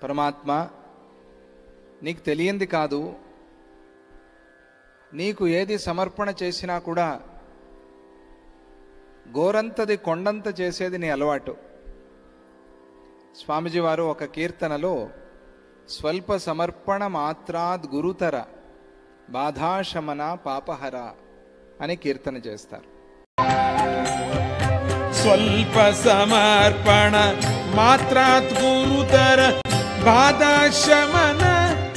పరమాత్మ, నీకు తెలియంది కాదు, నీకు ఏది సమర్పణ చేసినా కూడా గోరంతది కొండంత చేసేది నీ అలవాటు. స్వామిజీ వారు ఒక కీర్తనలో స్వల్ప సమర్పణ మాత్రాద్ గురుతర బాధాశమన పాపహర అని కీర్తన చేస్తారు. స్వల్ప సమర్పణ మాత్రాత్ గురుతర బాధాశమన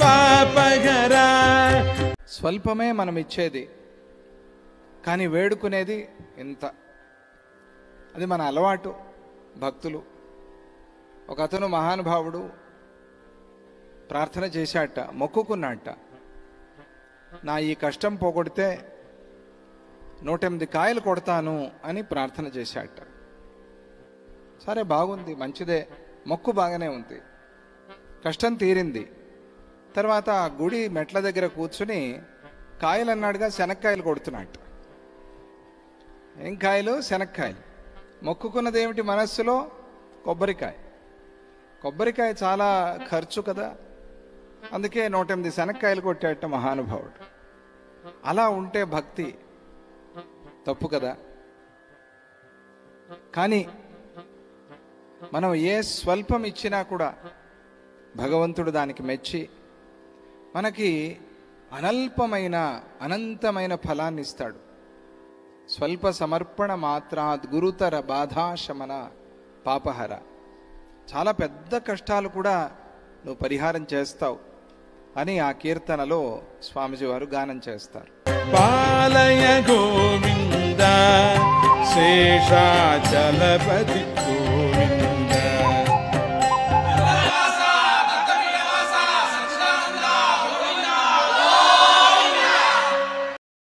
పాపహర. స్వల్పమే మనం ఇచ్చేది, కానీ వేడుకునేది ఇంత. అది మన అలవాటు. భక్తులు, ఒక అతను మహానుభావుడు ప్రార్థన చేశాట, మొక్కుకున్నట్ట, నా ఈ కష్టం పోగొడితే 108 కాయలు కొడతాను అని ప్రార్థన చేశాట. సరే, బాగుంది, మంచిదే, మొక్కు బాగానే ఉంది, కష్టం తీరింది. తర్వాత ఆ గుడి మెట్ల దగ్గర కూర్చుని కాయలు అన్నాడుగా శనక్కాయలు కొడుతున్నట్టు. ఏం కాయలు? శనక్కాయలు. మొక్కుకున్నది ఏమిటి మనస్సులో? కొబ్బరికాయ. కొబ్బరికాయ చాలా ఖర్చు కదా, అందుకే 108 శనక్కాయలు కొట్టాట మహానుభావుడు. అలా ఉంటే భక్తి తప్పు కదా. కానీ మనం ఏ స్వల్పం ఇచ్చినా కూడా భగవంతుడు దానికి మెచ్చి మనకి అనల్పమైన అనంతమైన ఫలాన్ని ఇస్తాడు. స్వల్ప సమర్పణ మాత్రాత్ గురుతర బాధాశమన పాపహర. చాలా పెద్ద కష్టాలు కూడా నువ్వు పరిహారం చేస్తావు అని ఆ కీర్తనలో స్వామిజీ వారు గానం చేస్తారు. పాలయ గోవింద శేషాచలపతి